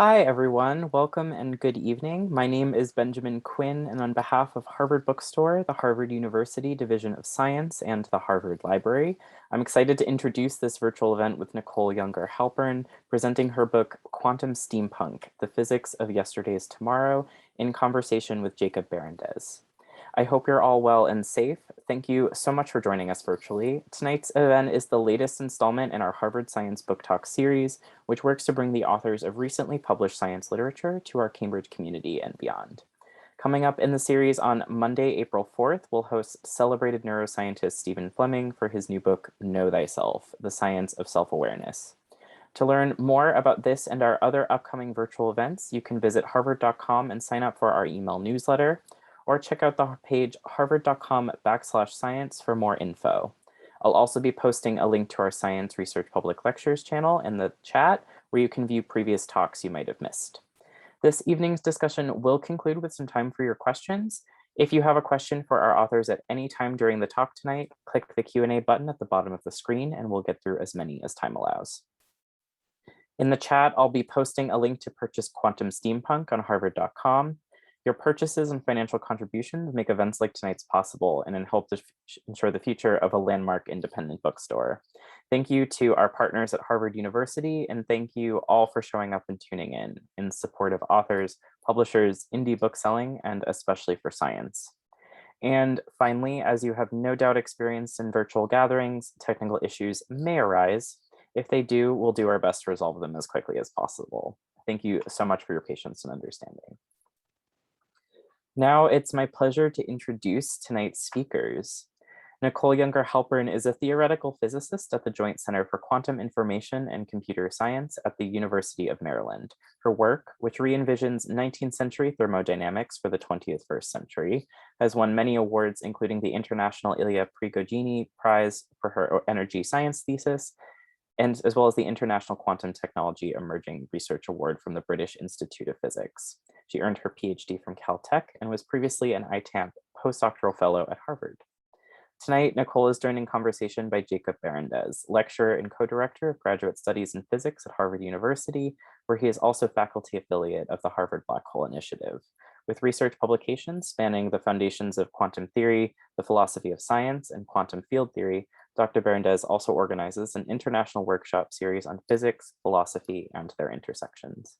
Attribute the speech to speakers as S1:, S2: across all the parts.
S1: Hi, everyone. Welcome and good evening. My name is Benjamin Quinn, and on behalf of Harvard Bookstore, the Harvard University Division of Science, and the Harvard Library, I'm excited to introduce this virtual event with Nicole Yunger Halpern, presenting her book, Quantum Steampunk, The Physics of Yesterday's Tomorrow, in conversation with Jacob Barandes. I hope you're all well and safe. Thank you so much for joining us virtually. Tonight's event is the latest installment in our Harvard Science Book Talk series, which works to bring the authors of recently published science literature to our Cambridge community and beyond. Coming up in the series on Monday, April 4th, we'll host celebrated neuroscientist Stephen Fleming for his new book, Know Thyself, The Science of Self-Awareness. To learn more about this and our other upcoming virtual events, you can visit harvard.com and sign up for our email newsletter, or check out the page harvard.com/science for more info. I'll also be posting a link to our Science Research Public Lectures channel in the chat, where you can view previous talks you might have missed. This evening's discussion will conclude with some time for your questions. If you have a question for our authors at any time during the talk tonight, click the Q&A button at the bottom of the screen and we'll get through as many as time allows. In the chat, I'll be posting a link to purchase Quantum Steampunk on harvard.com. Your purchases and financial contributions make events like tonight's possible and help to ensure the future of a landmark independent bookstore. Thank you to our partners at Harvard University, and thank you all for showing up and tuning in support of authors, publishers, indie bookselling, and especially for science. And finally, as you have no doubt experienced in virtual gatherings, technical issues may arise. If they do, we'll do our best to resolve them as quickly as possible. Thank you so much for your patience and understanding. Now it's my pleasure to introduce tonight's speakers. Nicole Yunger Halpern is a theoretical physicist at the Joint Center for Quantum Information and Computer Science at the University of Maryland. Her work, which re-envisions 19th century thermodynamics for the 21st century, has won many awards, including the International Ilya Prigogine Prize for her energy science thesis, and as well as the International Quantum Technology Emerging Research Award from the British Institute of Physics. She earned her PhD from Caltech and was previously an ITAMP postdoctoral fellow at Harvard. Tonight, Nicole is joined in conversation by Jacob Barandes, lecturer and co-director of graduate studies in physics at Harvard University, where he is also faculty affiliate of the Harvard Black Hole Initiative. With research publications spanning the foundations of quantum theory, the philosophy of science, and quantum field theory, Dr. Barandes also organizes an international workshop series on physics, philosophy, and their intersections.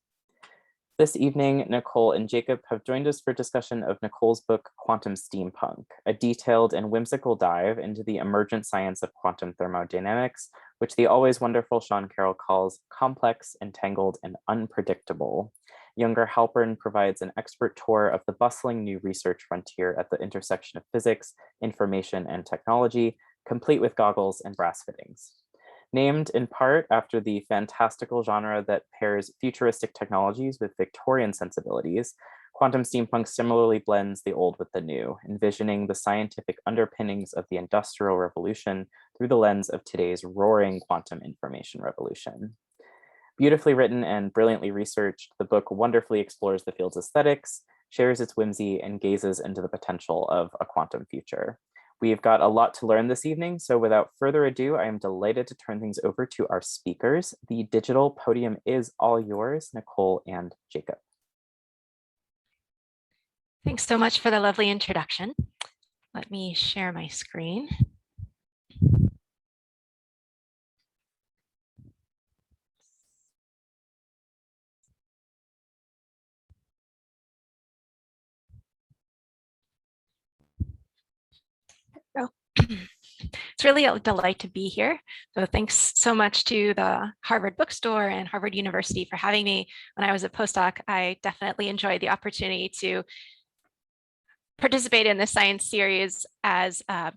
S1: This evening, Nicole and Jacob have joined us for discussion of Nicole's book, Quantum Steampunk, a detailed and whimsical dive into the emergent science of quantum thermodynamics, which the always wonderful Sean Carroll calls complex, entangled, and unpredictable. Yunger Halpern provides an expert tour of the bustling new research frontier at the intersection of physics, information, and technology, complete with goggles and brass fittings. Named in part after the fantastical genre that pairs futuristic technologies with Victorian sensibilities, Quantum Steampunk similarly blends the old with the new, envisioning the scientific underpinnings of the Industrial Revolution through the lens of today's roaring quantum information revolution. Beautifully written and brilliantly researched, the book wonderfully explores the field's aesthetics, shares its whimsy, and gazes into the potential of a quantum future. We've got a lot to learn this evening, so without further ado, I am delighted to turn things over to our speakers. The digital podium is all yours, Nicole and Jacob.
S2: Thanks so much for the lovely introduction. Let me share my screen. It's really a delight to be here. So thanks so much to the Harvard Bookstore and Harvard University for having me. When I was a postdoc, I definitely enjoyed the opportunity to participate in the science series as a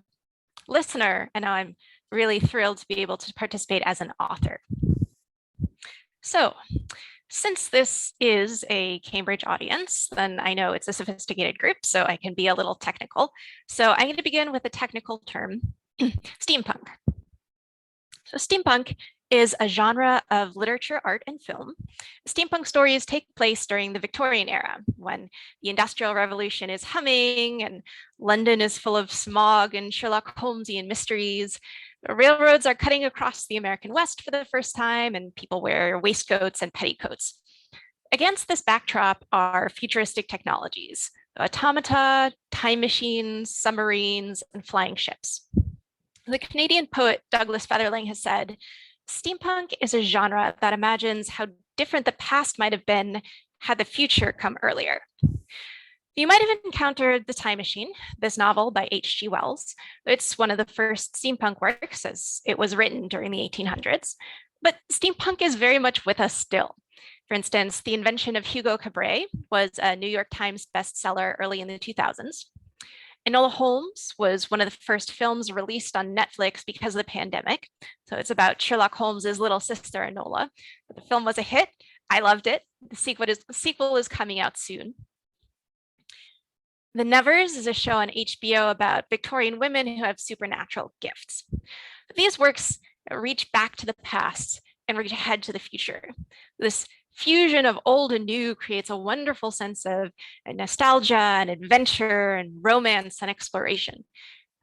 S2: listener, and now I'm really thrilled to be able to participate as an author. So, since this is a Cambridge audience, then I know it's a sophisticated group, so I can be a little technical. So I'm going to begin with a technical term, steampunk. So steampunk is a genre of literature, art, and film. Steampunk stories take place during the Victorian era, when the Industrial Revolution is humming and London is full of smog and Sherlock Holmesian mysteries. The railroads are cutting across the American West for the first time, and people wear waistcoats and petticoats. Against this backdrop are futuristic technologies, automata, time machines, submarines, and flying ships. The Canadian poet Douglas Featherling has said, steampunk is a genre that imagines how different the past might have been had the future come earlier. You might have encountered The Time Machine, this novel by H.G. Wells. It's one of the first steampunk works, as it was written during the 1800s. But steampunk is very much with us still. For instance, The Invention of Hugo Cabret was a New York Times bestseller early in the 2000s. Enola Holmes was one of the first films released on Netflix because of the pandemic. So it's about Sherlock Holmes's little sister, Enola. The film was a hit. I loved it. The sequel is coming out soon. The Nevers is a show on HBO about Victorian women who have supernatural gifts. These works reach back to the past and reach ahead to the future. This fusion of old and new creates a wonderful sense of nostalgia and adventure and romance and exploration.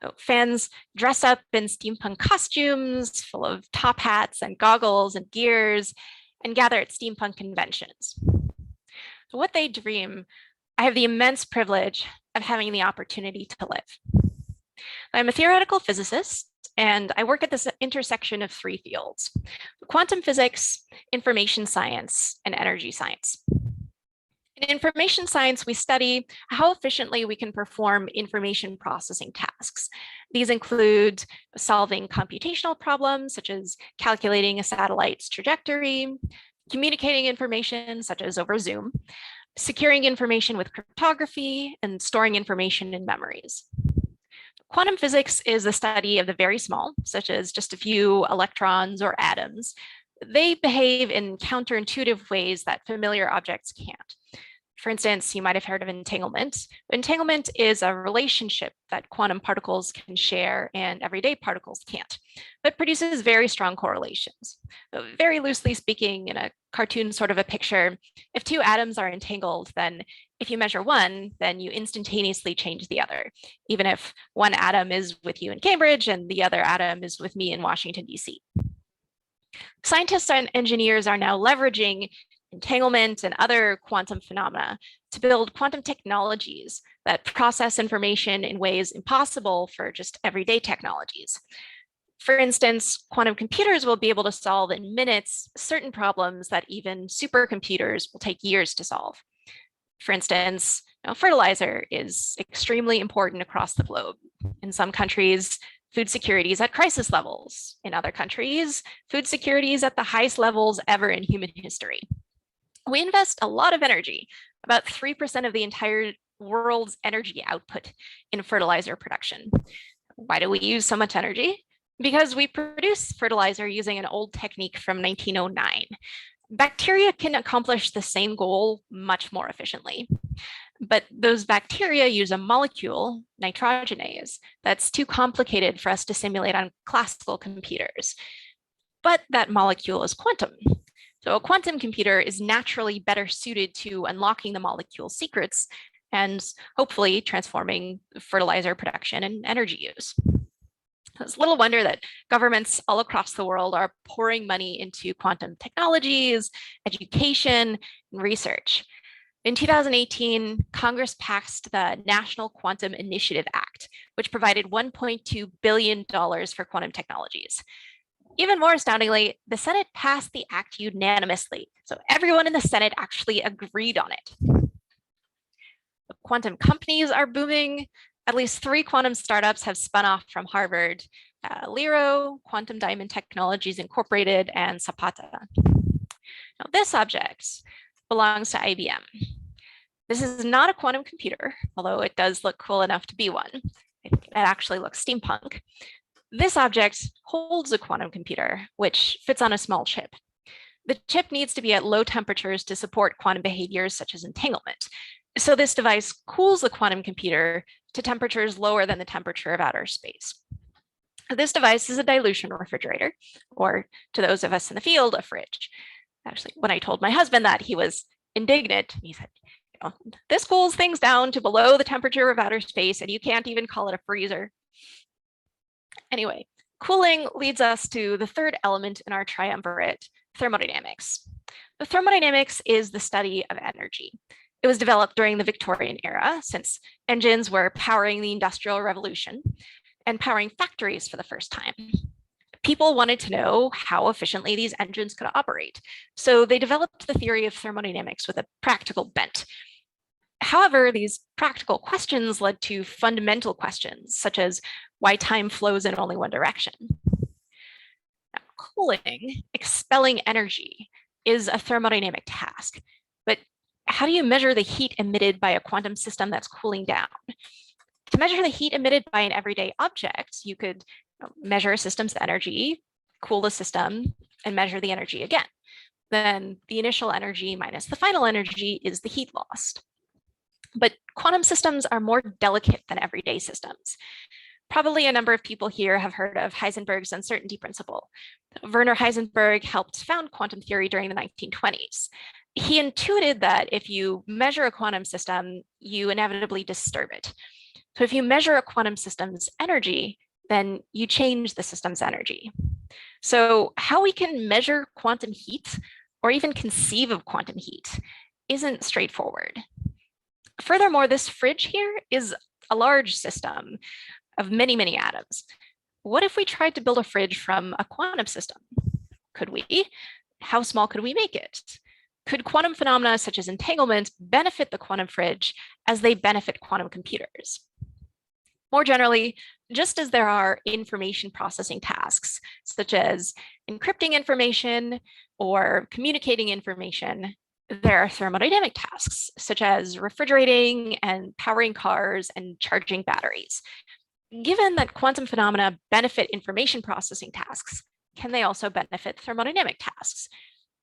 S2: So fans dress up in steampunk costumes full of top hats and goggles and gears and gather at steampunk conventions. So what they dream, I have the immense privilege of having the opportunity to live. I'm a theoretical physicist, and I work at this intersection of three fields: quantum physics, information science, and energy science. In information science, we study how efficiently we can perform information processing tasks. These include solving computational problems, such as calculating a satellite's trajectory, communicating information, such as over Zoom, securing information with cryptography, and storing information in memories. Quantum physics is the study of the very small, such as just a few electrons or atoms. They behave in counterintuitive ways that familiar objects can't. For instance, you might have heard of entanglement. Entanglement is a relationship that quantum particles can share and everyday particles can't, but produces very strong correlations. So very loosely speaking, in a cartoon sort of a picture, if two atoms are entangled, then if you measure one, then you instantaneously change the other, even if one atom is with you in Cambridge and the other atom is with me in Washington, DC. Scientists and engineers are now leveraging entanglement and other quantum phenomena to build quantum technologies that process information in ways impossible for just everyday technologies. For instance, quantum computers will be able to solve in minutes certain problems that even supercomputers will take years to solve. For instance, fertilizer is extremely important across the globe. In some countries, food security is at crisis levels. In other countries, food security is at the highest levels ever in human history. We invest a lot of energy, about 3% of the entire world's energy output, in fertilizer production. Why do we use so much energy? Because we produce fertilizer using an old technique from 1909. Bacteria can accomplish the same goal much more efficiently. But those bacteria use a molecule, nitrogenase, that's too complicated for us to simulate on classical computers. But that molecule is quantum. So a quantum computer is naturally better suited to unlocking the molecule's secrets and hopefully transforming fertilizer production and energy use. It's little wonder that governments all across the world are pouring money into quantum technologies, education, and research. In 2018, Congress passed the National Quantum Initiative Act, which provided $1.2 billion for quantum technologies. Even more astoundingly, the Senate passed the act unanimously. So everyone in the Senate actually agreed on it. The quantum companies are booming. At least 3 quantum startups have spun off from Harvard: Lero, Quantum Diamond Technologies Incorporated, and Zapata. Now, this object belongs to IBM. This is not a quantum computer, although it does look cool enough to be one. It actually looks steampunk. This object holds a quantum computer, which fits on a small chip. The chip needs to be at low temperatures to support quantum behaviors such as entanglement. So this device cools the quantum computer to temperatures lower than the temperature of outer space. This device is a dilution refrigerator, or to those of us in the field, a fridge. Actually, when I told my husband that, he was indignant. He said, this cools things down to below the temperature of outer space, and you can't even call it a freezer. Anyway, cooling leads us to the third element in our triumvirate: thermodynamics. The thermodynamics is the study of energy. It was developed during the Victorian era, since engines were powering the Industrial Revolution and powering factories for the first time. People wanted to know how efficiently these engines could operate, so they developed the theory of thermodynamics with a practical bent. However, these practical questions led to fundamental questions, such as why time flows in only one direction. Now, cooling, expelling energy, is a thermodynamic task, but how do you measure the heat emitted by a quantum system that's cooling down? To measure the heat emitted by an everyday object, you could measure a system's energy, cool the system, and measure the energy again. Then the initial energy minus the final energy is the heat lost. But quantum systems are more delicate than everyday systems. Probably a number of people here have heard of Heisenberg's uncertainty principle. Werner Heisenberg helped found quantum theory during the 1920s. He intuited that if you measure a quantum system, you inevitably disturb it. So if you measure a quantum system's energy, then you change the system's energy. So how we can measure quantum heat or even conceive of quantum heat isn't straightforward. Furthermore, this fridge here is a large system of many, many atoms. What if we tried to build a fridge from a quantum system? Could we? How small could we make it? Could quantum phenomena such as entanglement benefit the quantum fridge as they benefit quantum computers? More generally, just as there are information processing tasks, such as encrypting information or communicating information, there are thermodynamic tasks, such as refrigerating and powering cars and charging batteries. Given that quantum phenomena benefit information processing tasks, can they also benefit thermodynamic tasks?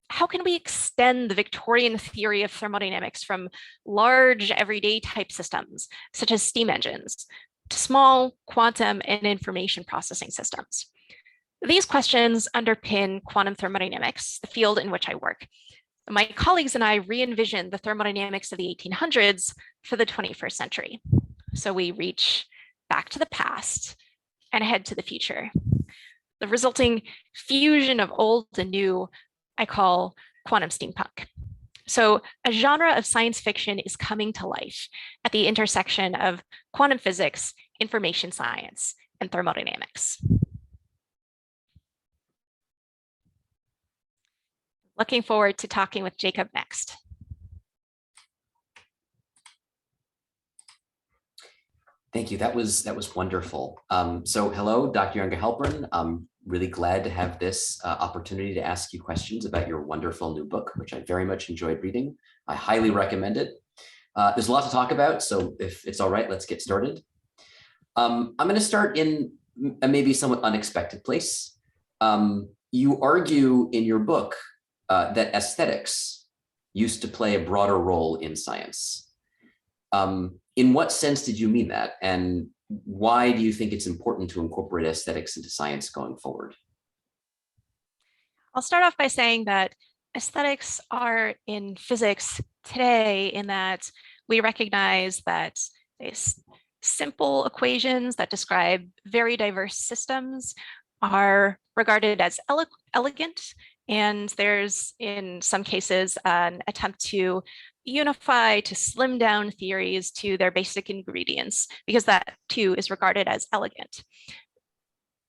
S2: How can we extend the Victorian theory of thermodynamics from large everyday type systems, such as steam engines, to small quantum and information processing systems? These questions underpin quantum thermodynamics, the field in which I work. My colleagues and I re-envisioned the thermodynamics of the 1800s for the 21st century. So we reach back to the past and ahead to the future. The resulting fusion of old and new I call quantum steampunk. So a genre of science fiction is coming to life at the intersection of quantum physics, information science, and thermodynamics. Looking forward to talking with Jacob next.
S3: Thank you. That was wonderful. So hello, Dr. Yunger Halpern. I'm really glad to have this opportunity to ask you questions about your wonderful new book, which I very much enjoyed reading. I highly recommend it. There's a lot to talk about, so if it's all right, let's get started. I'm going to start in a maybe somewhat unexpected place. You argue in your book that aesthetics used to play a broader role in science. In what sense did you mean that? And why do you think it's important to incorporate aesthetics into science going forward?
S2: I'll start off by saying that aesthetics are in physics today in that we recognize that simple equations that describe very diverse systems are regarded as elegant. And there's, in some cases, an attempt to unify, to slim down theories to their basic ingredients, because that too is regarded as elegant.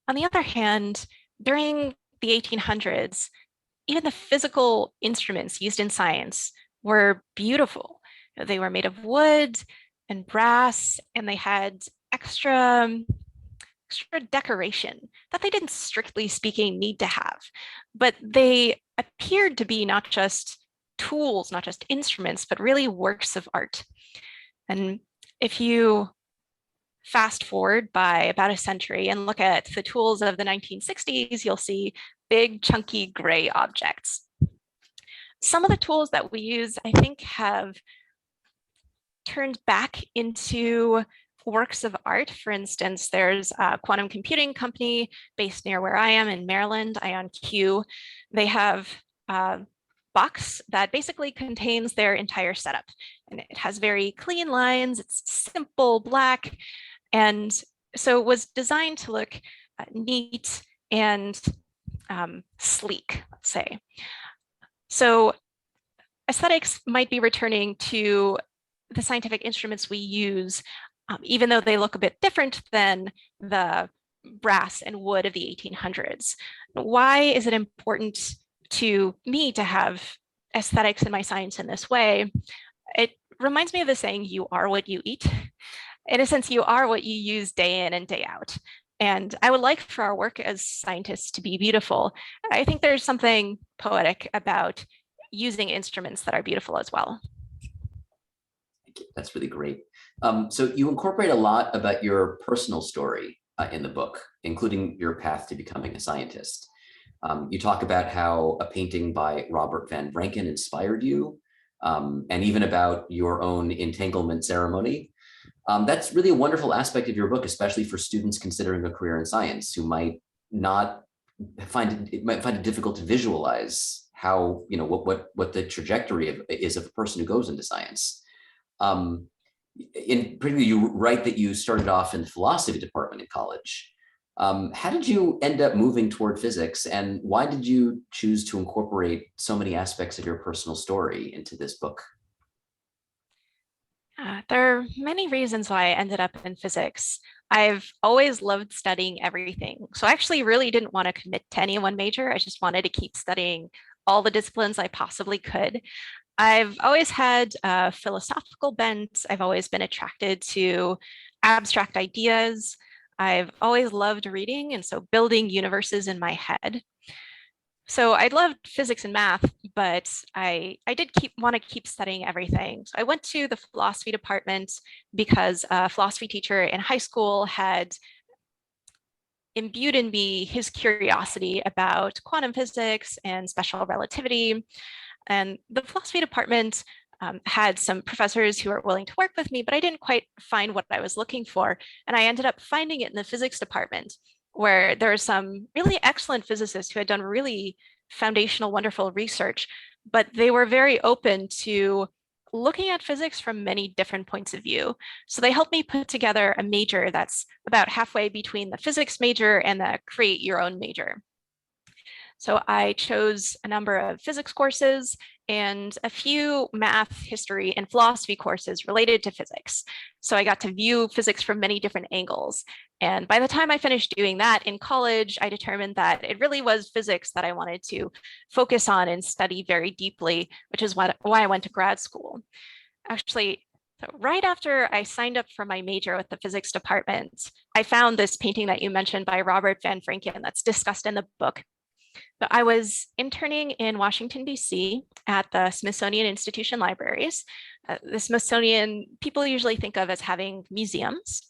S2: On the other hand, during the 1800s, even the physical instruments used in science were beautiful. They were made of wood and brass, and they had extra decoration that they didn't, strictly speaking, need to have. But they appeared to be not just tools, not just instruments, but really works of art. And if you fast forward by about a century and look at the tools of the 1960s, you'll see big, chunky gray objects. Some of the tools that we use, I think, have turned back into works of art. For instance, there's a quantum computing company based near where I am in Maryland, IonQ. They have a box that basically contains their entire setup. And it has very clean lines, it's simple, black. And so it was designed to look neat and sleek, let's say. So aesthetics might be returning to the scientific instruments we use, even though they look a bit different than the brass and wood of the 1800s. Why is it important to me to have aesthetics in my science in this way? It reminds me of the saying, you are what you eat. In a sense, you are what you use day in and day out. And I would like for our work as scientists to be beautiful. I think there's something poetic about using instruments that are beautiful as well.
S3: That's really great. So you incorporate a lot about your personal story in the book, including your path to becoming a scientist. You talk about how a painting by Robert Van Branken inspired you, and even about your own entanglement ceremony. That's really a wonderful aspect of your book, especially for students considering a career in science who might not find it difficult to visualize how, what the trajectory is of a person who goes into science. In particular, you write that you started off in the philosophy department in college. How did you end up moving toward physics, and why did you choose to incorporate so many aspects of your personal story into this book?
S2: There are many reasons why I ended up in physics. I've always loved studying everything. So I actually really didn't want to commit to any one major. I just wanted to keep studying all the disciplines I possibly could. I've always had a philosophical bent. I've always been attracted to abstract ideas. I've always loved reading, and so building universes in my head. So I loved physics and math, but I did want to keep studying everything. So I went to the philosophy department because a philosophy teacher in high school had imbued in me his curiosity about quantum physics and special relativity. And the philosophy department had some professors who were willing to work with me, but I didn't quite find what I was looking for. And I ended up finding it in the physics department, where there are some really excellent physicists who had done really foundational, wonderful research, but they were very open to looking at physics from many different points of view. So they helped me put together a major that's about halfway between the physics major and the create your own major. So I chose a number of physics courses and a few math, history, and philosophy courses related to physics. So I got to view physics from many different angles. And by the time I finished doing that in college, I determined that it really was physics that I wanted to focus on and study very deeply, which is why I went to grad school. Actually, so right after I signed up for my major with the physics department, I found this painting that you mentioned by Robert Van Branken that's discussed in the book. But I was interning in Washington, D.C. at the Smithsonian Institution Libraries. The Smithsonian, people usually think of as having museums,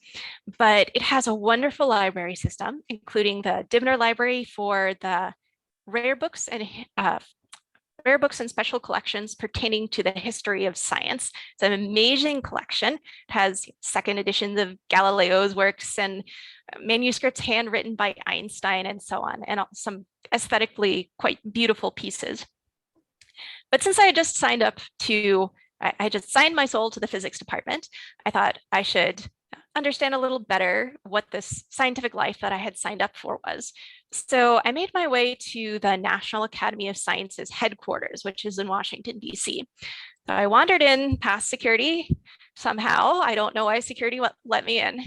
S2: but it has a wonderful library system, including the Dibner Library for the rare books and special collections pertaining to the history of science. It's an amazing collection. It has second editions of Galileo's works and manuscripts handwritten by Einstein and so on, and some aesthetically quite beautiful pieces. But since I just signed up to, I just signed my soul to the physics department, I thought I should understand a little better what this scientific life that I had signed up for was. So I made my way to the National Academy of Sciences headquarters, which is in Washington, D.C. So I wandered in past security somehow. I don't know why security let me in,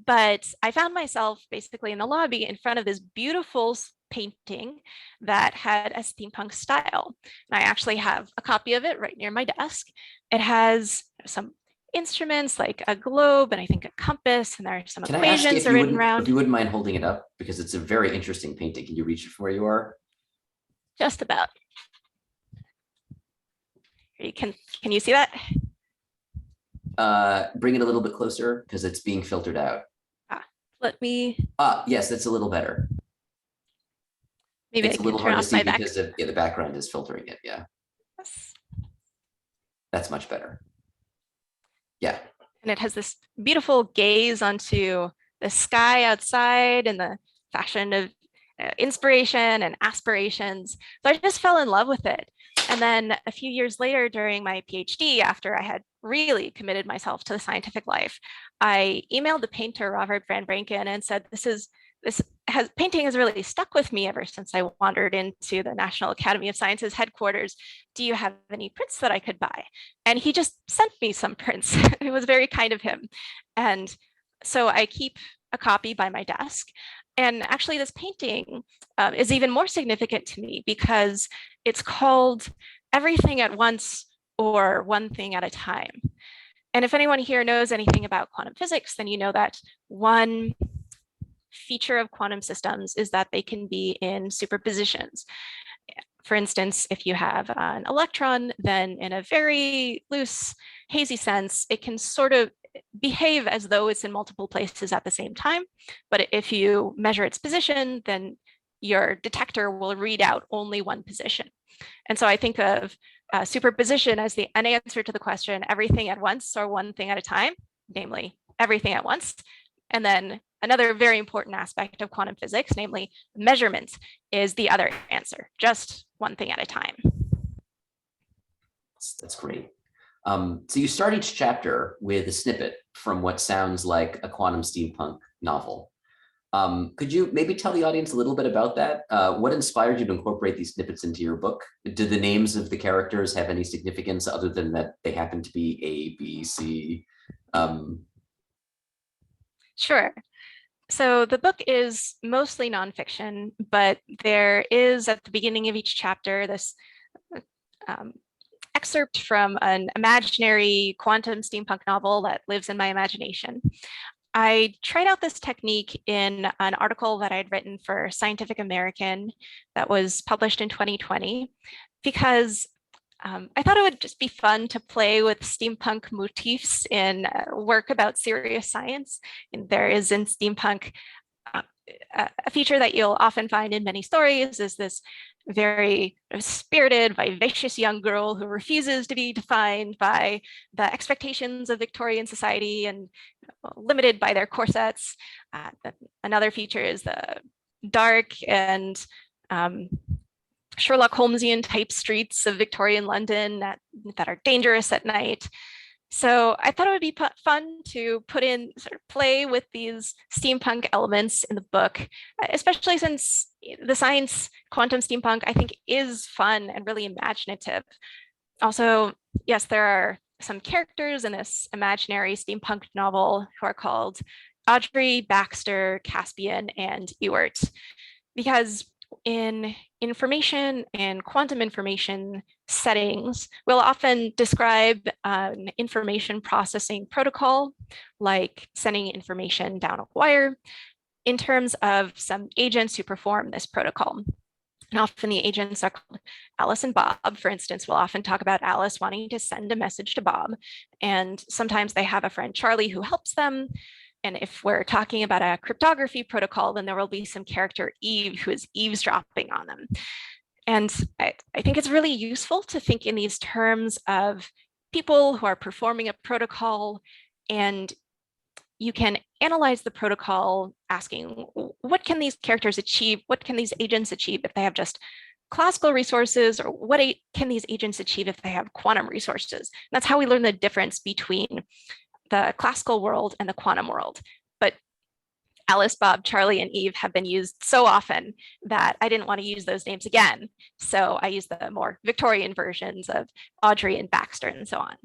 S2: but I found myself basically in the lobby in front of this beautiful painting that had a steampunk style. And I actually have a copy of it right near my desk. It has some instruments like a globe and I think a compass, and there are some equations that are written around.
S3: If you wouldn't mind holding it up, because it's a very interesting painting. Can you reach it from where you are?
S2: Just about. Can you see that?
S3: Bring it a little bit closer because it's being filtered out.
S2: Let me.
S3: Yes, that's a little better.
S2: Maybe
S3: it's a little hard to see because the background is filtering it. Yeah.
S2: Yes.
S3: That's much better. Yeah.
S2: And it has this beautiful gaze onto the sky outside and the fashion of inspiration and aspirations. So I just fell in love with it. And then a few years later, during my PhD, after I had really committed myself to the scientific life, I emailed the painter, Robert Van Branken, and said, this is painting has really stuck with me ever since I wandered into the National Academy of Sciences headquarters. Do you have any prints that I could buy? And he just sent me some prints. It was very kind of him. And so I keep a copy by my desk. And actually this painting is even more significant to me because it's called Everything at Once or One Thing at a Time. And if anyone here knows anything about quantum physics, then you know that one feature of quantum systems is that they can be in superpositions. For instance, if you have an electron, then in a very loose, hazy sense, it can sort of behave as though it's in multiple places at the same time. But if you measure its position, then your detector will read out only one position. And so I think of superposition as an answer to the question, everything at once or one thing at a time, namely everything at once. And then another very important aspect of quantum physics, namely measurements, is the other answer, just one thing at a time.
S3: That's great. So you start each chapter with a snippet from what sounds like a quantum steampunk novel. Could you maybe tell the audience a little bit about that? What inspired you to incorporate these snippets into your book? Do the names of the characters have any significance other than that they happen to be A, B, C?
S2: Sure. So the book is mostly nonfiction, but there is at the beginning of each chapter this excerpt from an imaginary quantum steampunk novel that lives in my imagination. I tried out this technique in an article that I'd written for Scientific American that was published in 2020 because I thought it would just be fun to play with steampunk motifs in work about serious science. And there is in steampunk a feature that you'll often find in many stories is this very spirited, vivacious young girl who refuses to be defined by the expectations of Victorian society and limited by their corsets. Another feature is the dark and Sherlock Holmesian type streets of Victorian London that are dangerous at night. So I thought it would be fun to put in, sort of play with these steampunk elements in the book, especially since the science quantum steampunk, I think, is fun and really imaginative. Also, yes, there are some characters in this imaginary steampunk novel who are called Audrey, Baxter, Caspian, and Ewart, because in information and quantum information settings, we'll often describe an information processing protocol, like sending information down a wire, in terms of some agents who perform this protocol. And often the agents are called Alice and Bob. For instance, we'll often talk about Alice wanting to send a message to Bob. And sometimes they have a friend, Charlie, who helps them. And if we're talking about a cryptography protocol, then there will be some character Eve who is eavesdropping on them. And I think it's really useful to think in these terms of people who are performing a protocol, and you can analyze the protocol asking, what can these characters achieve? What can these agents achieve if they have just classical resources, or what can these agents achieve if they have quantum resources? And that's how we learn the difference between the classical world and the quantum world. But Alice, Bob, Charlie, and Eve have been used so often that I didn't want to use those names again. So I used the more Victorian versions of Audrey and Baxter and so on.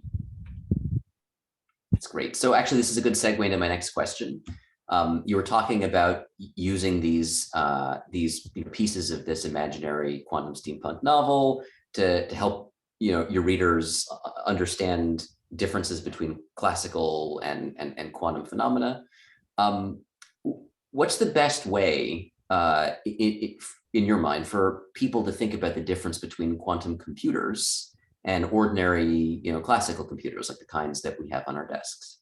S3: That's great. So actually, this is a good segue into my next question. You were talking about using these pieces of this imaginary quantum steampunk novel to help your readers understand differences between classical and quantum phenomena. What's the best way, in your mind, for people to think about the difference between quantum computers and ordinary, classical computers, like the kinds that we have on our desks?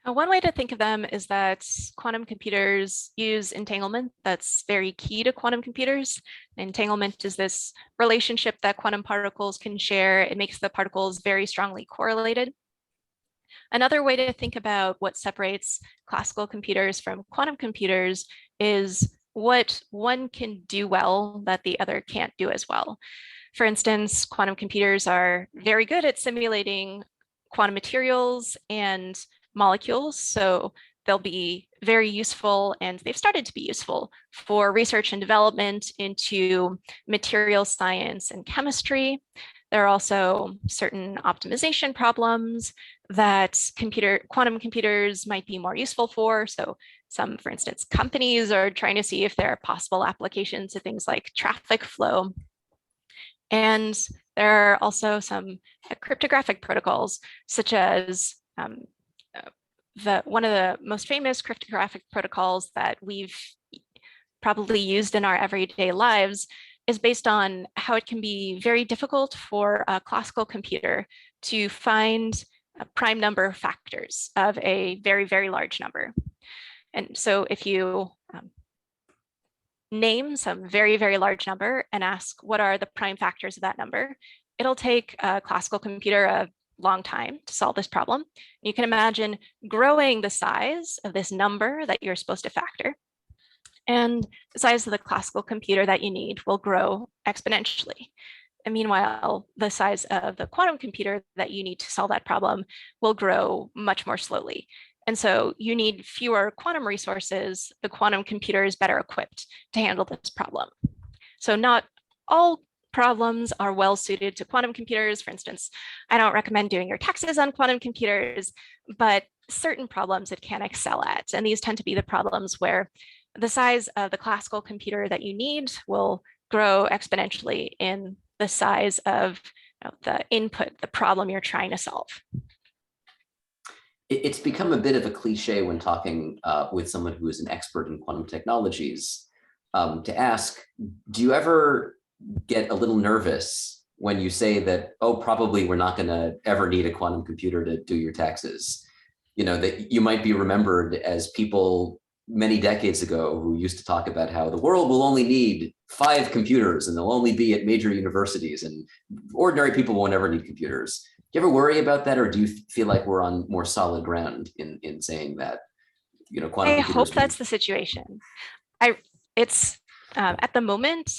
S2: One way to think of them is that quantum computers use entanglement. That's very key to quantum computers. Entanglement is this relationship that quantum particles can share. It makes the particles very strongly correlated. Another way to think about what separates classical computers from quantum computers is what one can do well that the other can't do as well. For instance, quantum computers are very good at simulating quantum materials and molecules. So they'll be very useful, and they've started to be useful for research and development into material science and chemistry. There are also certain optimization problems that quantum computers might be more useful for. So some, for instance, companies are trying to see if there are possible applications to things like traffic flow. And there are also some cryptographic protocols, such as one of the most famous cryptographic protocols that we've probably used in our everyday lives is based on how it can be very difficult for a classical computer to find prime number factors of a very, very large number. And so if you name some very, very large number and ask what are the prime factors of that number, it'll take a classical computer a long time to solve this problem. You can imagine growing the size of this number that you're supposed to factor, and the size of the classical computer that you need will grow exponentially. And meanwhile, the size of the quantum computer that you need to solve that problem will grow much more slowly. And so you need fewer quantum resources. The quantum computer is better equipped to handle this problem. So not all problems are well suited to quantum computers. For instance, I don't recommend doing your taxes on quantum computers, but certain problems it can excel at. And these tend to be the problems where the size of the classical computer that you need will grow exponentially in the size of the input, the problem you're trying to solve.
S3: It's become a bit of a cliche when talking with someone who is an expert in quantum technologies to ask, do you ever get a little nervous when you say that, oh, probably we're not going to ever need a quantum computer to do your taxes? You know, that you might be remembered as people many decades ago who used to talk about how the world will only need 5 computers and they'll only be at major universities and ordinary people will never need computers. Do you ever worry about that, or do you feel like we're on more solid ground in saying that, you know, quantum computers?
S2: I hope that's the situation. It's at the moment,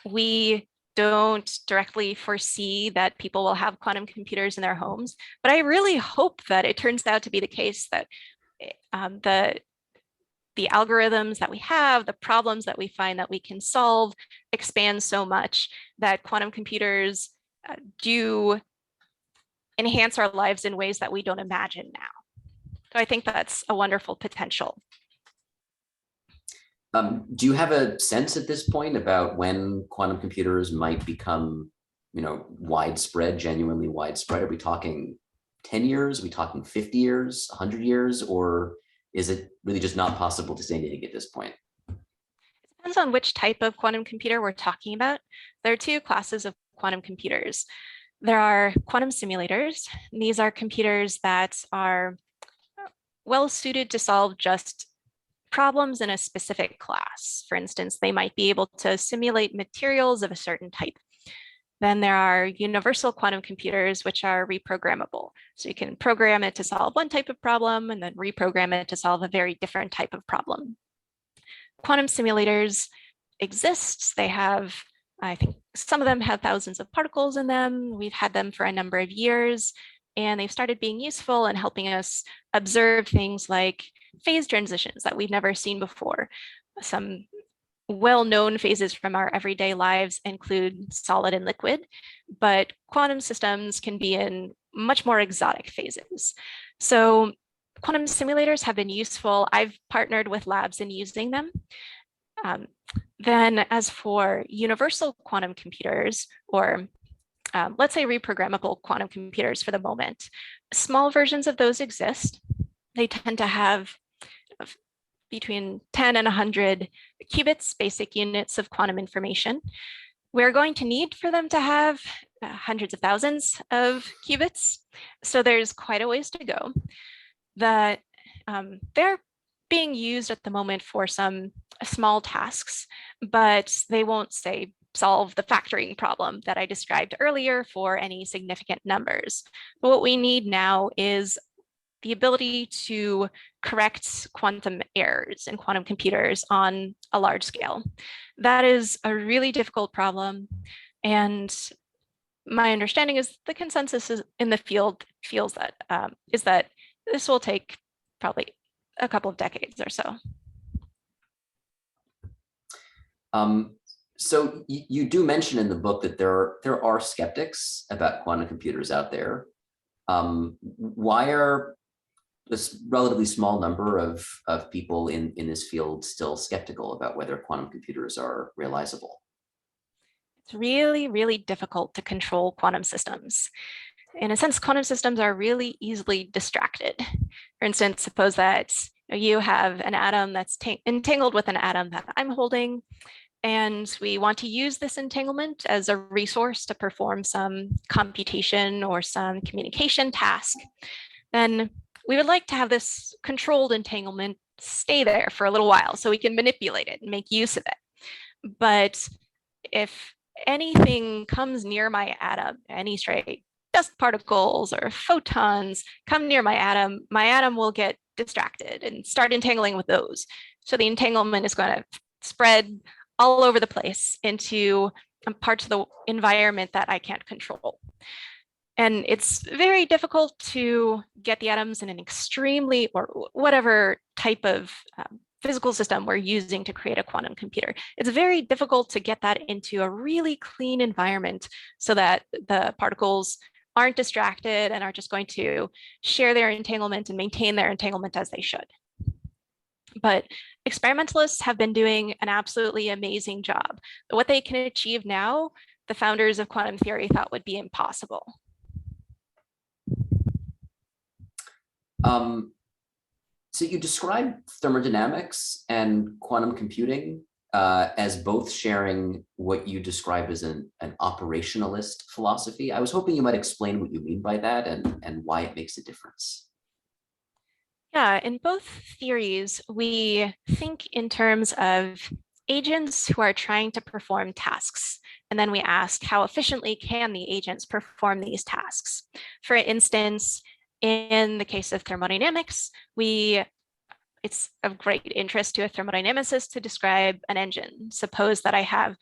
S2: we don't directly foresee that people will have quantum computers in their homes, but I really hope that it turns out to be the case that the algorithms that we have, the problems that we find that we can solve expand so much that quantum computers do enhance our lives in ways that we don't imagine now. So I think that's a wonderful potential.
S3: Do you have a sense at this point about when quantum computers might become, you know, widespread, genuinely widespread? Are we talking 10 years? Are we talking 50 years, 100 years? Or is it really just not possible to say anything at this point?
S2: It depends on which type of quantum computer we're talking about. There are 2 classes of quantum computers. There are quantum simulators. These are computers that are well suited to solve just problems in a specific class. For instance, they might be able to simulate materials of a certain type. Then there are universal quantum computers, which are reprogrammable. So you can program it to solve one type of problem and then reprogram it to solve a very different type of problem. Quantum simulators exist. They have, I think some of them have thousands of particles in them. We've had them for a number of years, and they've started being useful in helping us observe things like phase transitions that we've never seen before. Some well-known phases from our everyday lives include solid and liquid, but quantum systems can be in much more exotic phases. So quantum simulators have been useful. I've partnered with labs in using them. Then as for universal quantum computers, or let's say reprogrammable quantum computers for the moment, small versions of those exist. They tend to have between 10 and 100 qubits, basic units of quantum information. We're going to need for them to have hundreds of thousands of qubits. So there's quite a ways to go. They're being used at the moment for some small tasks, but they won't, say, solve the factoring problem that I described earlier for any significant numbers. But what we need now is the ability to correct quantum errors in quantum computers on a large scale. That is a really difficult problem. And my understanding is the consensus in the field is that this will take probably a couple of decades or so.
S3: So you do mention in the book that there are skeptics about quantum computers out there. Why are this relatively small number of people in this field still skeptical about whether quantum computers are realizable?
S2: It's really, really difficult to control quantum systems. In a sense, quantum systems are really easily distracted. For instance, suppose that you have an atom that's entangled with an atom that I'm holding, and we want to use this entanglement as a resource to perform some computation or some communication task. Then we would like to have this controlled entanglement stay there for a little while so we can manipulate it and make use of it. But if anything comes near my atom, any stray dust particles or photons come near my atom will get distracted and start entangling with those. So the entanglement is going to spread all over the place into parts of the environment that I can't control. And it's very difficult to get the atoms in an extremely, or whatever type of physical system we're using to create a quantum computer. It's very difficult to get that into a really clean environment so that the particles aren't distracted and are just going to share their entanglement and maintain their entanglement as they should. But experimentalists have been doing an absolutely amazing job. What they can achieve now, the founders of quantum theory thought would be impossible.
S3: So you describe thermodynamics and quantum computing as both sharing what you describe as an operationalist philosophy. I was hoping you might explain what you mean by that and why it makes a difference.
S2: Yeah, in both theories, we think in terms of agents who are trying to perform tasks. And then we ask, how efficiently can the agents perform these tasks? For instance, in the case of thermodynamics, it's of great interest to a thermodynamicist to describe an engine. Suppose that I have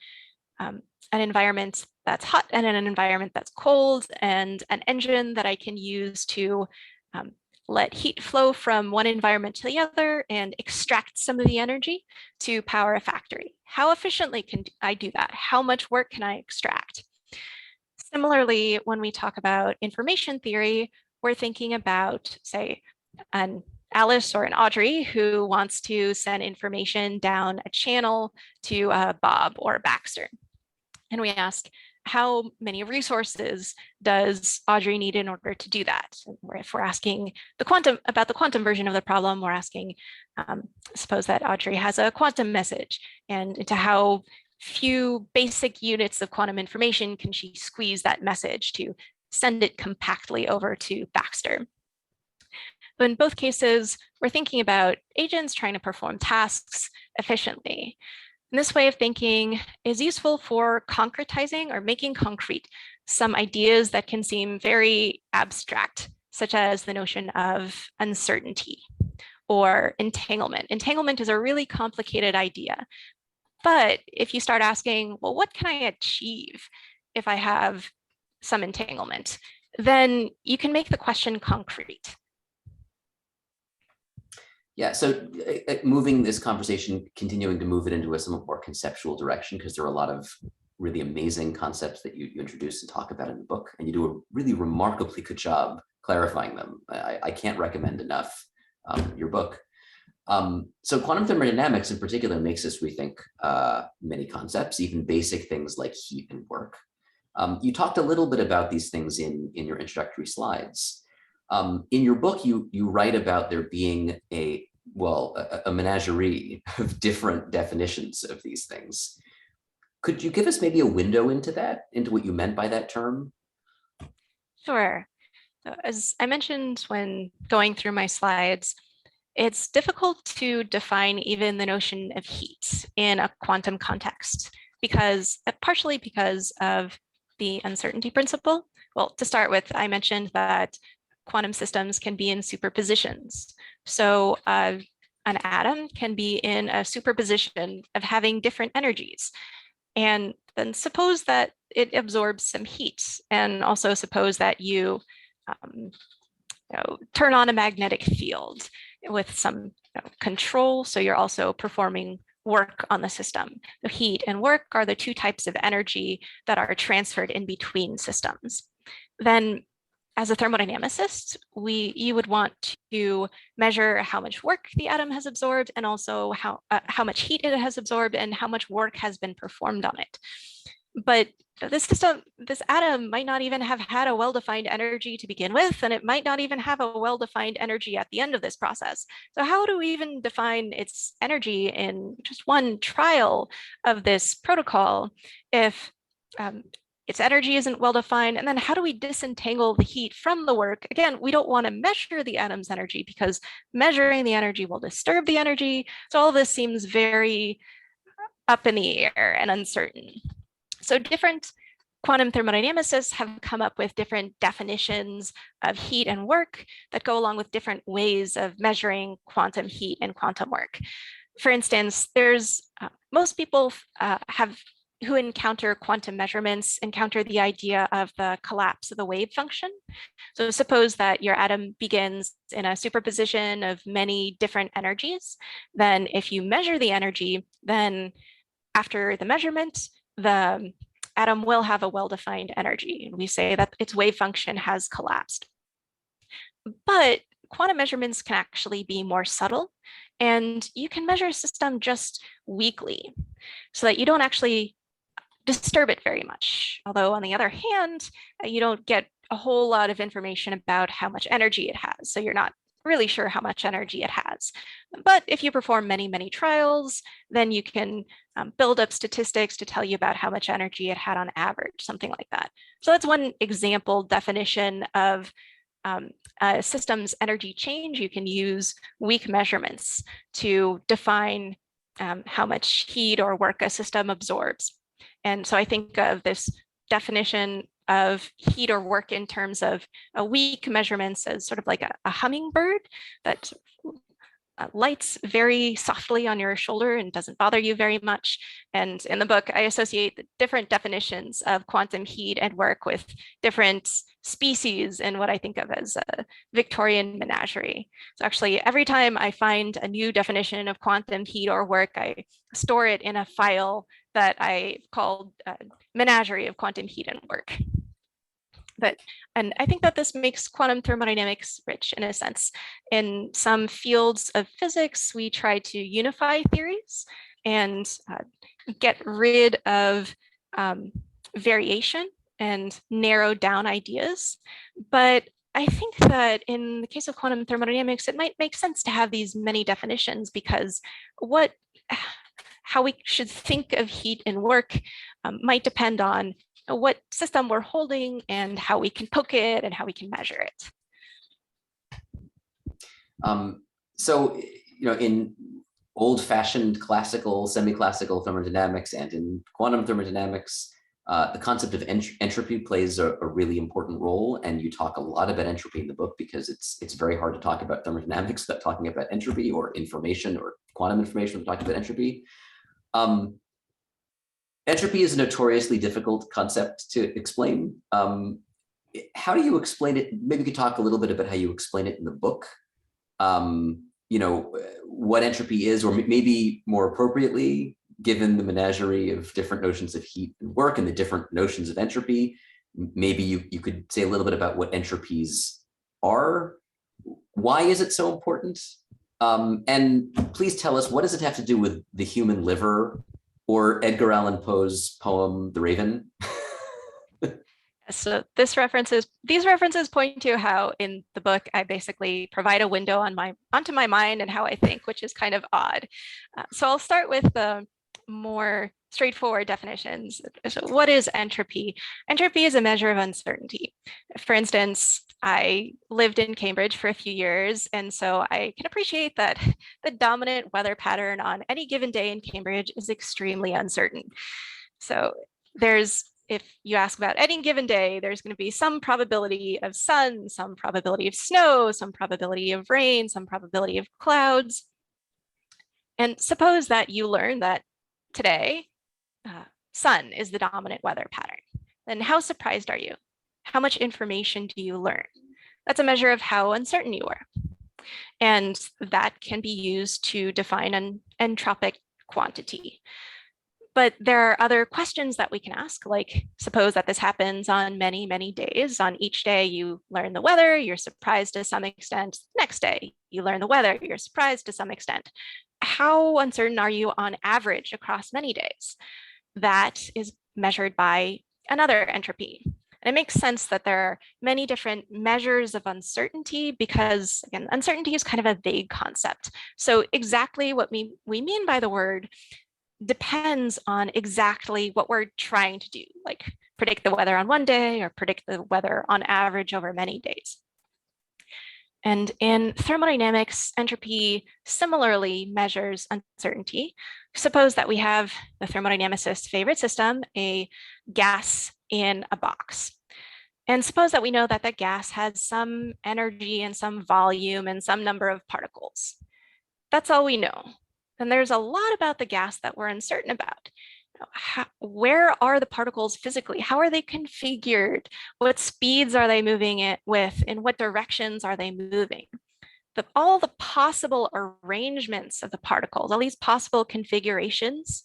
S2: an environment that's hot and an environment that's cold, and an engine that I can use to let heat flow from one environment to the other and extract some of the energy to power a factory. How efficiently can I do that? How much work can I extract? Similarly, when we talk about information theory, we're thinking about, say, an Alice or an Audrey who wants to send information down a channel to Bob or Baxter. And we ask, how many resources does Audrey need in order to do that? Or if we're asking about the quantum version of the problem, we're asking, suppose that Audrey has a quantum message, and into how few basic units of quantum information can she squeeze that message to send it compactly over to Baxter. But in both cases, we're thinking about agents trying to perform tasks efficiently. And this way of thinking is useful for concretizing or making concrete some ideas that can seem very abstract, such as the notion of uncertainty or entanglement. Entanglement is a really complicated idea. But if you start asking, well, what can I achieve if I have some entanglement? Then you can make the question concrete.
S3: Yeah, so moving this conversation, continuing to move it into a somewhat more conceptual direction, because there are a lot of really amazing concepts that you introduce and talk about in the book, and you do a really remarkably good job clarifying them. I can't recommend enough your book. So quantum thermodynamics in particular makes us rethink many concepts, even basic things like heat and work. You talked a little bit about these things in your introductory slides. In your book, you write about there being a menagerie of different definitions of these things. Could you give us maybe a window into that, into what you meant by that term?
S2: Sure. So as I mentioned when going through my slides, it's difficult to define even the notion of heat in a quantum context, partially because of the uncertainty principle. Well, to start with, I mentioned that quantum systems can be in superpositions. So an atom can be in a superposition of having different energies. And then suppose that it absorbs some heat, and also suppose that you turn on a magnetic field. with some control. So you're also performing work on the system. The heat and work are the two types of energy that are transferred in between systems. Then as a thermodynamicist, you would want to measure how much work the atom has absorbed, and also how much heat it has absorbed and how much work has been performed on it. But this atom might not even have had a well-defined energy to begin with, and it might not even have a well-defined energy at the end of this process. So how do we even define its energy in just one trial of this protocol if its energy isn't well defined? And then how do we disentangle the heat from the work? Again, we don't want to measure the atom's energy because measuring the energy will disturb the energy. So all of this seems very up in the air and uncertain. So different quantum thermodynamicists have come up with different definitions of heat and work that go along with different ways of measuring quantum heat and quantum work. For instance, there's most people who encounter quantum measurements encounter the idea of the collapse of the wave function. So suppose that your atom begins in a superposition of many different energies. Then if you measure the energy, then after the measurement, the atom will have a well-defined energy. And we say that its wave function has collapsed. But quantum measurements can actually be more subtle, and you can measure a system just weakly so that you don't actually disturb it very much. Although on the other hand, you don't get a whole lot of information about how much energy it has. So you're not really sure how much energy it has. But if you perform many, many trials, then you can build up statistics to tell you about how much energy it had on average, something like that. So that's one example definition of a system's energy change. You can use weak measurements to define how much heat or work a system absorbs. And so I think of this definition of heat or work in terms of weak measurements as sort of like a hummingbird that lights very softly on your shoulder and doesn't bother you very much. And in the book, I associate the different definitions of quantum heat and work with different species in what I think of as a Victorian menagerie. So actually, every time I find a new definition of quantum heat or work, I store it in a file that I called Menagerie of Quantum Heat and Work. And I think that this makes quantum thermodynamics rich in a sense. In some fields of physics, we try to unify theories and get rid of variation and narrow down ideas. But I think that in the case of quantum thermodynamics, it might make sense to have these many definitions because how we should think of heat and work might depend on what system we're holding and how we can poke it and how we can measure it.
S3: So, in old-fashioned classical, semi-classical thermodynamics and in quantum thermodynamics, the concept of entropy plays a really important role, and you talk a lot about entropy in the book because it's very hard to talk about thermodynamics without talking about entropy or information or quantum information without talking about entropy. Entropy is a notoriously difficult concept to explain. How do you explain it? Maybe you could talk a little bit about how you explain it in the book. What entropy is, or maybe more appropriately, given the menagerie of different notions of heat and work and the different notions of entropy, maybe you could say a little bit about what entropies are. Why is it so important? And please tell us, what does it have to do with the human liver or Edgar Allan Poe's poem, The Raven?
S2: So these references point to how in the book, I basically provide a window onto my mind and how I think, which is kind of odd. So I'll start with the more straightforward definitions. So what is entropy? Entropy is a measure of uncertainty. For instance, I lived in Cambridge for a few years, and so I can appreciate that the dominant weather pattern on any given day in Cambridge is extremely uncertain. So if you ask about any given day, there's going to be some probability of sun, some probability of snow, some probability of rain, some probability of clouds. And suppose that you learn that today, sun is the dominant weather pattern. Then how surprised are you? How much information do you learn? That's a measure of how uncertain you are. And that can be used to define an entropic quantity. But there are other questions that we can ask, like suppose that this happens on many, many days. On each day, you learn the weather, you're surprised to some extent. Next day, you learn the weather, you're surprised to some extent. How uncertain are you on average across many days? That is measured by another entropy. And it makes sense that there are many different measures of uncertainty because, again, uncertainty is kind of a vague concept. So exactly what we mean by the word depends on exactly what we're trying to do, like predict the weather on one day or predict the weather on average over many days. And in thermodynamics, entropy similarly measures uncertainty. Suppose that we have the thermodynamicist's favorite system, a gas in a box. And suppose that we know that the gas has some energy and some volume and some number of particles. That's all we know. Then there's a lot about the gas that we're uncertain about. Where are the particles physically? How are they configured? What speeds are they moving it with? In what directions are they moving? All the possible arrangements of the particles, all these possible configurations,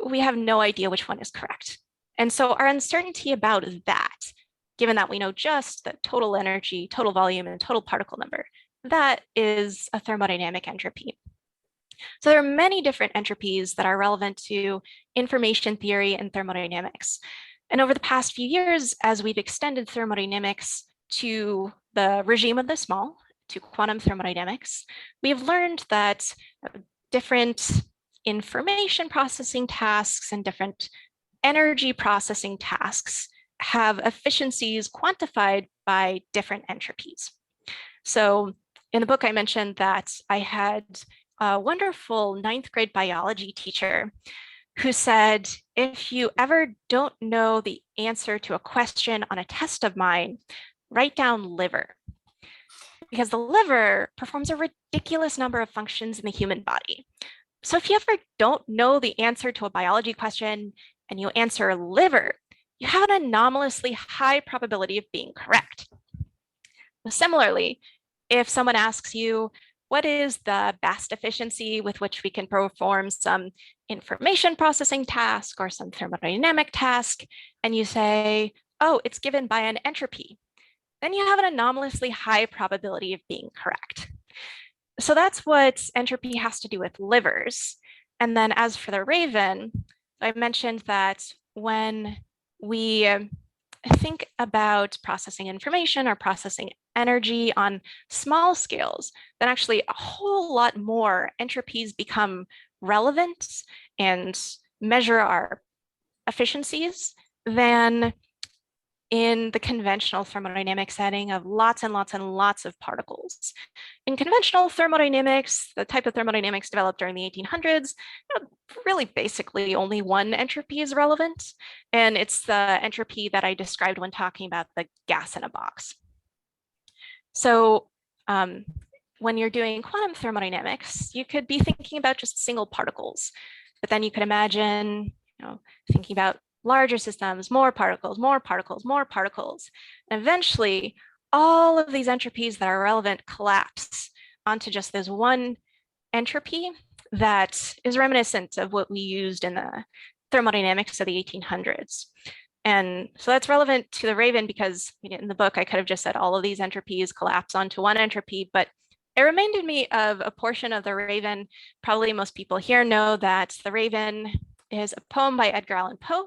S2: we have no idea which one is correct. And so our uncertainty about that, given that we know just the total energy, total volume, and total particle number, that is a thermodynamic entropy. So there are many different entropies that are relevant to information theory and thermodynamics. And over the past few years, as we've extended thermodynamics to the regime of the small, to quantum thermodynamics, we've learned that different information processing tasks and different energy processing tasks have efficiencies quantified by different entropies. So in the book, I mentioned that I had a wonderful ninth grade biology teacher who said, if you ever don't know the answer to a question on a test of mine, write down liver. Because the liver performs a ridiculous number of functions in the human body. So if you ever don't know the answer to a biology question and you answer liver, you have an anomalously high probability of being correct. Similarly, if someone asks you, what is the best efficiency with which we can perform some information processing task or some thermodynamic task, and you say, oh, it's given by an entropy, then you have an anomalously high probability of being correct. So that's what entropy has to do with livers. And then as for the raven, I mentioned that when we think about processing information or processing energy on small scales, then actually a whole lot more entropies become relevant and measure our efficiencies than in the conventional thermodynamic setting of lots and lots and lots of particles. In conventional thermodynamics, the type of thermodynamics developed during the 1800s, really basically only one entropy is relevant, and it's the entropy that I described when talking about the gas in a box. So when you're doing quantum thermodynamics, you could be thinking about just single particles, but then you could imagine, thinking about larger systems, more particles, more particles, more particles. And eventually, all of these entropies that are relevant collapse onto just this one entropy that is reminiscent of what we used in the thermodynamics of the 1800s. And so that's relevant to the raven because in the book, I could have just said all of these entropies collapse onto one entropy, but it reminded me of a portion of the raven. Probably most people here know that the raven is a poem by Edgar Allan Poe.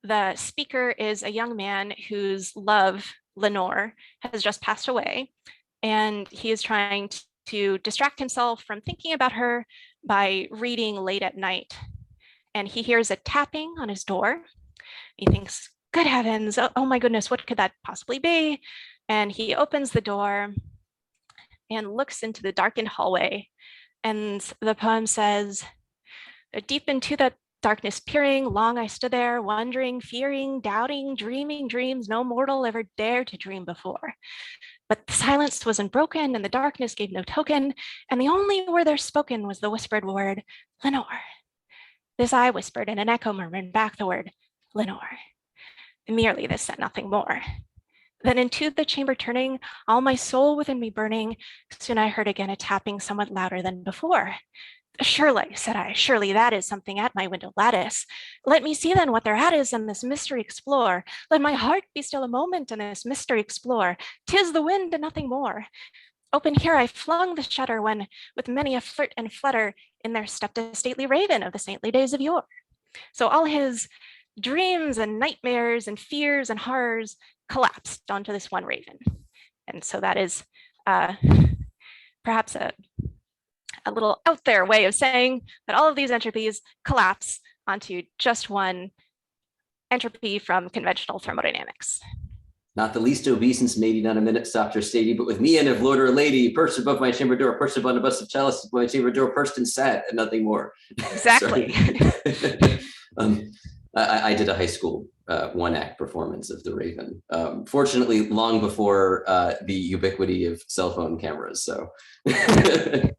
S2: The speaker is a young man whose love, Lenore, has just passed away. And he is trying to distract himself from thinking about her by reading late at night. And he hears a tapping on his door. He thinks, good heavens, oh my goodness, what could that possibly be? And he opens the door and looks into the darkened hallway. And the poem says, deep into that darkness peering, long I stood there, wondering, fearing, doubting, dreaming dreams no mortal ever dared to dream before. But the silence was unbroken, and the darkness gave no token, and the only word there spoken was the whispered word, Lenore. This I whispered, and an echo murmured back the word, Lenore. Merely this said nothing more. Then into the chamber turning, all my soul within me burning, soon I heard again a tapping somewhat louder than before. Surely, said I, surely that is something at my window lattice. Let me see then what thereat is and this mystery explore. Let my heart be still a moment and this mystery explore. 'Tis the wind and nothing more. Open here I flung the shutter when, with many a flirt and flutter, in there stepped a stately raven of the saintly days of yore. So all his dreams and nightmares and fears and horrors collapsed onto this one raven. And so that is perhaps a little out there way of saying that all of these entropies collapse onto just one entropy from conventional thermodynamics.
S3: Not the least obeisance maybe not a minute stopped or stady, but with me and of lord or lady, perched above my chamber door, perched upon a bust of chalice, my chamber door, perched and sat, and nothing more.
S2: Exactly.
S3: I did a high school one-act performance of The Raven. Fortunately, long before the ubiquity of cell phone cameras. So, okay.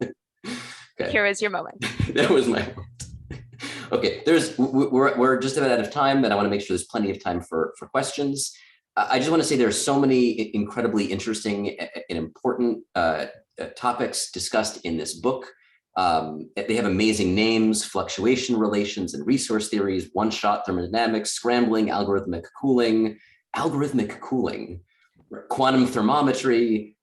S2: Here is your moment.
S3: That was my moment. Okay, we're just about out of time, and I want to make sure there's plenty of time for questions. I just want to say there are so many incredibly interesting and important topics discussed in this book. They have amazing names: fluctuation relations and resource theories, one-shot thermodynamics, scrambling, algorithmic cooling, quantum thermometry.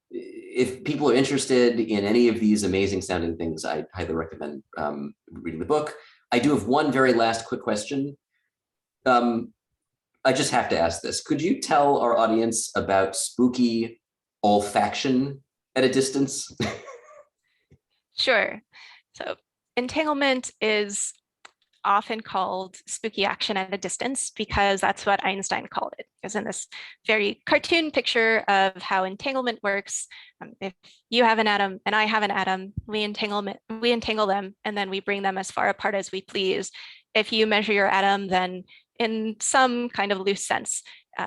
S3: If people are interested in any of these amazing sounding things, I highly recommend reading the book. I do have one very last quick question. I just have to ask this. Could you tell our audience about spooky olfaction at a distance?
S2: Sure. So entanglement is often called spooky action at a distance because that's what Einstein called it. Because in this very cartoon picture of how entanglement works, if you have an atom and I have an atom, we entangle them, and then we bring them as far apart as we please. If you measure your atom, then in some kind of loose sense,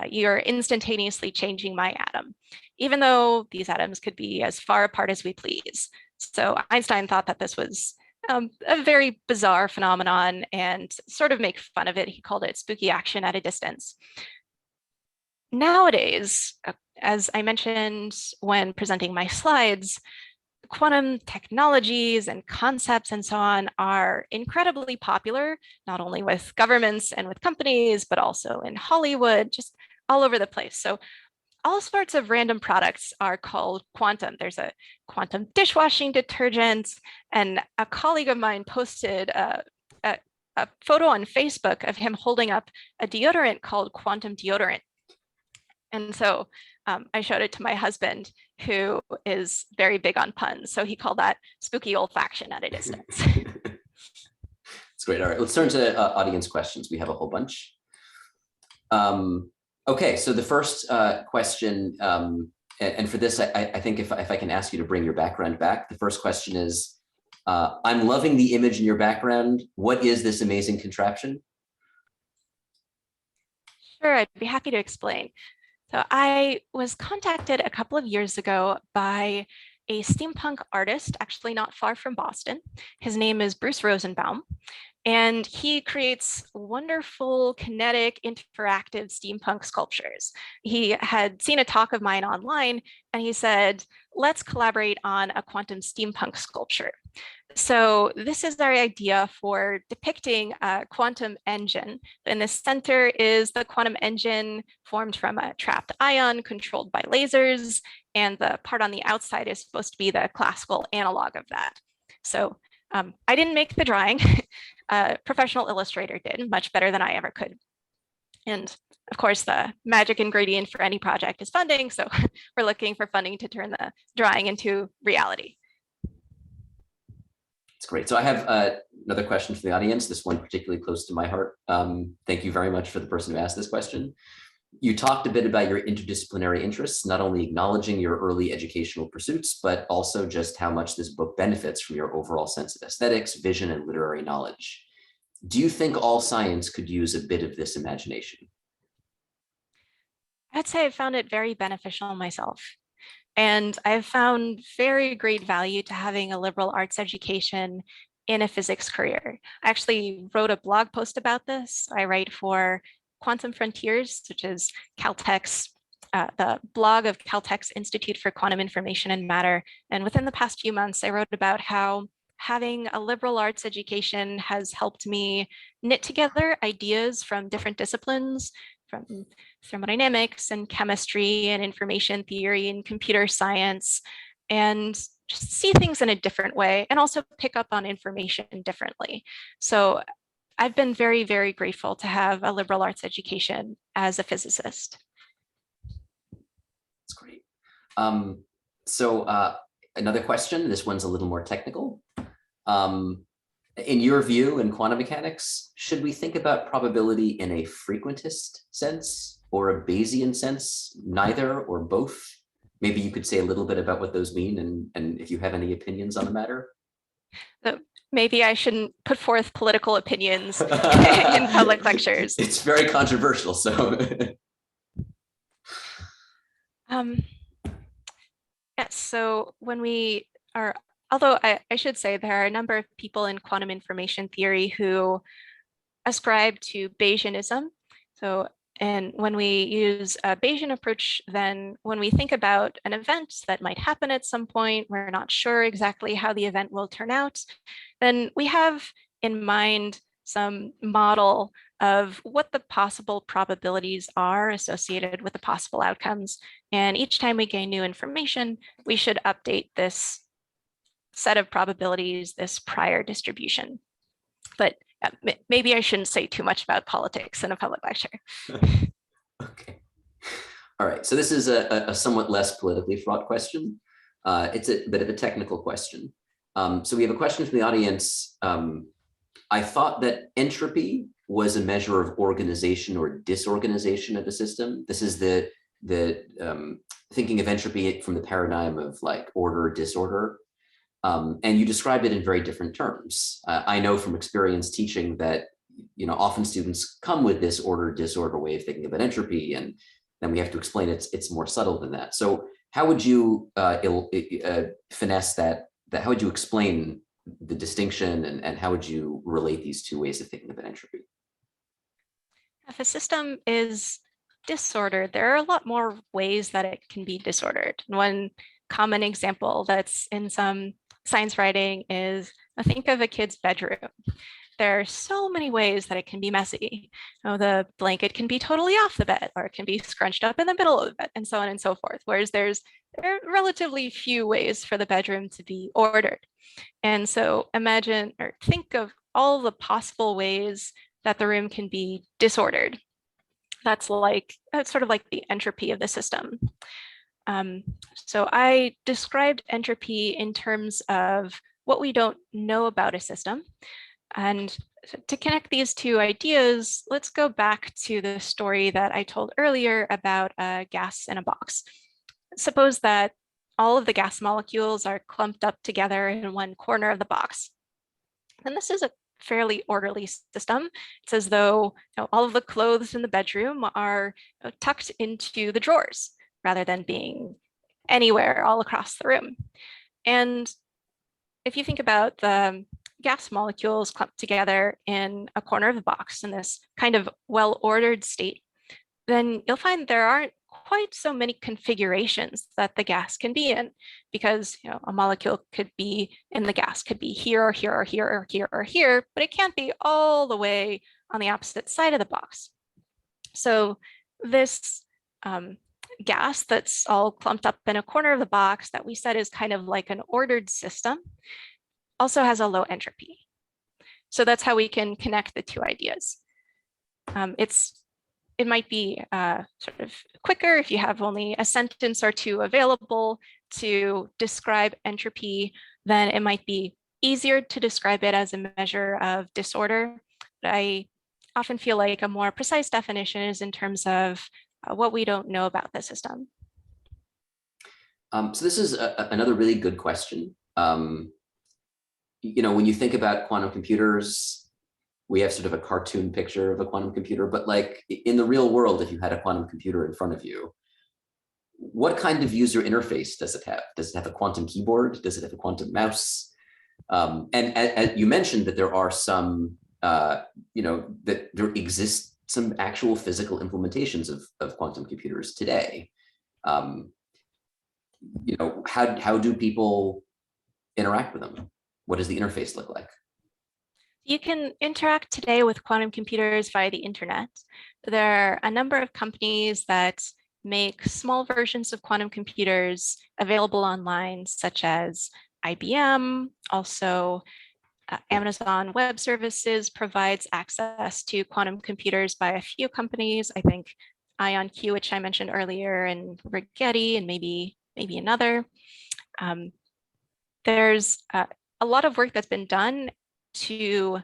S2: you're instantaneously changing my atom, even though these atoms could be as far apart as we please. So Einstein thought that this was a very bizarre phenomenon and sort of make fun of it. He called it spooky action at a distance. Nowadays, as I mentioned when presenting my slides, quantum technologies and concepts and so on are incredibly popular, not only with governments and with companies, but also in Hollywood, just all over the place. So all sorts of random products are called quantum. There's a quantum dishwashing detergent, and a colleague of mine posted a photo on Facebook of him holding up a deodorant called quantum deodorant. And so I showed it to my husband, who is very big on puns. So he called that spooky olfaction at a distance.
S3: It's great. All right, let's turn to audience questions. We have a whole bunch. Okay, so the first question, and for this, I think if I can ask you to bring your background back, the first question is, I'm loving the image in your background. What is this amazing contraption?
S2: Sure, I'd be happy to explain. So I was contacted a couple of years ago by a steampunk artist, actually not far from Boston. His name is Bruce Rosenbaum, and he creates wonderful, kinetic, interactive steampunk sculptures. He had seen a talk of mine online, and he said, let's collaborate on a quantum steampunk sculpture. So this is our idea for depicting a quantum engine. In the center is the quantum engine formed from a trapped ion controlled by lasers, and the part on the outside is supposed to be the classical analog of that. So I didn't make the drawing. A professional illustrator did, much better than I ever could. And of course, the magic ingredient for any project is funding. So we're looking for funding to turn the drawing into reality.
S3: It's great. So I have another question from the audience, this one particularly close to my heart. Thank you very much for the person who asked this question. You talked a bit about your interdisciplinary interests, not only acknowledging your early educational pursuits, but also just how much this book benefits from your overall sense of aesthetics, vision, and literary knowledge. Do you think all science could use a bit of this imagination?
S2: I'd say I found it very beneficial myself. And I've found very great value to having a liberal arts education in a physics career. I actually wrote a blog post about this. I write for Quantum Frontiers, which is Caltech's the blog of Caltech's Institute for Quantum Information and Matter. And within the past few months, I wrote about how having a liberal arts education has helped me knit together ideas from different disciplines, from thermodynamics and chemistry and information theory and computer science, and just see things in a different way and also pick up on information differently. So I've been very, very grateful to have a liberal arts education as a physicist.
S3: That's great. Another question, this one's a little more technical. In your view, in quantum mechanics, should we think about probability in a frequentist sense or a Bayesian sense, neither or both? Maybe you could say a little bit about what those mean and if you have any opinions on the matter.
S2: Maybe I shouldn't put forth political opinions in public lectures.
S3: It's very controversial, so.
S2: Yes, so when we are, although I should say there are a number of people in quantum information theory who ascribe to Bayesianism. So, and when we use a Bayesian approach, then when we think about an event that might happen at some point, we're not sure exactly how the event will turn out, then we have in mind some model of what the possible probabilities are associated with the possible outcomes. And each time we gain new information, we should update this set of probabilities, this prior distribution. But maybe I shouldn't say too much about politics in a public lecture.
S3: Okay. All right. So this is a somewhat less politically fraught question. It's a bit of a technical question. So we have a question from the audience. I thought that entropy was a measure of organization or disorganization of a system. This is the thinking of entropy from the paradigm of like order, disorder. And you described it in very different terms. I know from experience teaching that, often students come with this order, disorder way of thinking about entropy, and then we have to explain it's more subtle than that. So how would you finesse that? How would you explain the distinction and how would you relate these two ways of thinking about entropy?
S2: If a system is disordered, there are a lot more ways that it can be disordered. One common example that's in some science writing is think of a kid's bedroom. There are so many ways that it can be messy. The blanket can be totally off the bed, or it can be scrunched up in the middle of the bed, and so on and so forth. Whereas there are relatively few ways for the bedroom to be ordered. And so imagine or think of all the possible ways that the room can be disordered. That's sort of like the entropy of the system. So I described entropy in terms of what we don't know about a system. And to connect these two ideas, let's go back to the story that I told earlier about a gas in a box. Suppose that all of the gas molecules are clumped up together in one corner of the box. And this is a fairly orderly system. It's as though all of the clothes in the bedroom are tucked into the drawers rather than being anywhere all across the room. And if you think about the gas molecules clumped together in a corner of the box in this kind of well-ordered state, then you'll find there aren't quite so many configurations that the gas can be in, because a molecule could be in the gas, could be here or here or here or here or here, but it can't be all the way on the opposite side of the box. So this gas that's all clumped up in a corner of the box that we said is kind of like an ordered system also has a low entropy. So that's how we can connect the two ideas. It might be sort of quicker if you have only a sentence or two available to describe entropy, then it might be easier to describe it as a measure of disorder. But I often feel like a more precise definition is in terms of what we don't know about the system.
S3: So this is another really good question. When you think about quantum computers, we have sort of a cartoon picture of a quantum computer, but like in the real world, if you had a quantum computer in front of you, what kind of user interface does it have? Does it have a quantum keyboard? Does it have a quantum mouse? And you mentioned that there are some, that there exist some actual physical implementations of quantum computers today. You know, how do people interact with them? What does the interface look like?
S2: You can interact today with quantum computers via the internet. There are a number of companies that make small versions of quantum computers available online, such as IBM. Also, Amazon Web Services provides access to quantum computers by a few companies. I think IonQ, which I mentioned earlier, and Rigetti, and maybe another. There's a lot of work that's been done to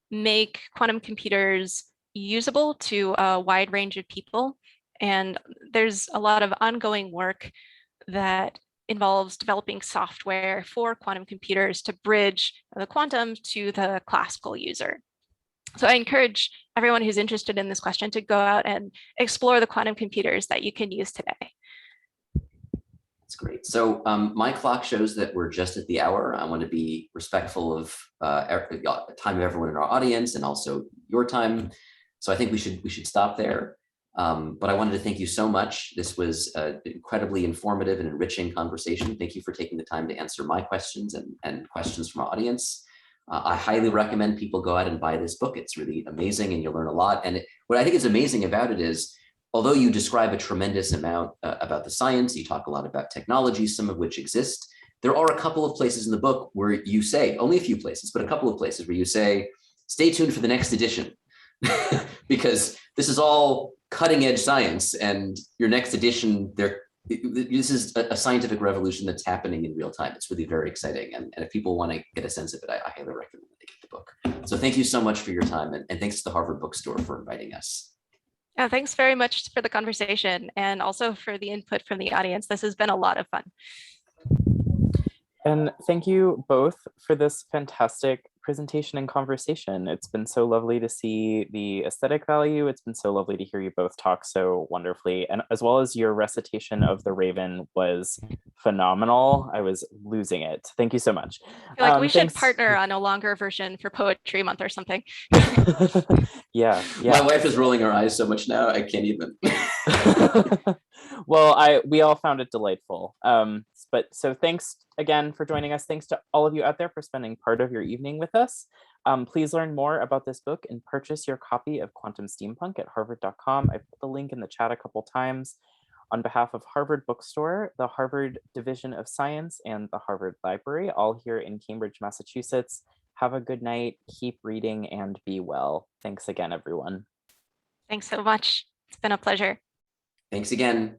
S2: make quantum computers usable to a wide range of people. And there's a lot of ongoing work that involves developing software for quantum computers to bridge the quantum to the classical user. So I encourage everyone who's interested in this question to go out and explore the quantum computers that you can use today.
S3: That's great. So my clock shows that we're just at the hour. I want to be respectful of the time of everyone in our audience and also your time. So I think we should stop there. But I wanted to thank you so much. This was an incredibly informative and enriching conversation. Thank you for taking the time to answer my questions and questions from our audience. I highly recommend people go out and buy this book. It's really amazing and you'll learn a lot. And what I think is amazing about it is, although you describe a tremendous amount about the science, you talk a lot about technologies, some of which exist, there are a couple of places in the book where you say, only a few places, but a couple of places where you say, stay tuned for the next edition, because this is all cutting edge science and your next edition, this is a scientific revolution that's happening in real time. It's really very exciting. And if people want to get a sense of it, I highly recommend they get the book. So thank you so much for your time. And thanks to the Harvard Bookstore for inviting us.
S2: Yeah, thanks very much for the conversation and also for the input from the audience. This has been a lot of fun.
S1: And thank you both for this fantastic presentation and conversation. It's been so lovely to see the aesthetic value. It's been so lovely to hear you both talk so wonderfully. And as well as your recitation of The Raven was phenomenal. I was losing it. Thank you so much.
S2: I feel like we should partner on a longer version for Poetry Month or something.
S1: Yeah.
S3: My wife is rolling her eyes so much now, I can't even.
S1: Well, we all found it delightful. But so thanks again for joining us. Thanks to all of you out there for spending part of your evening with us. Please learn more about this book and purchase your copy of Quantum Steampunk at harvard.com. I put the link in the chat a couple times. On behalf of Harvard Bookstore, the Harvard Division of Science, and the Harvard Library, all here in Cambridge, Massachusetts, have a good night, keep reading, and be well. Thanks again, everyone.
S2: Thanks so much. It's been a pleasure.
S3: Thanks again.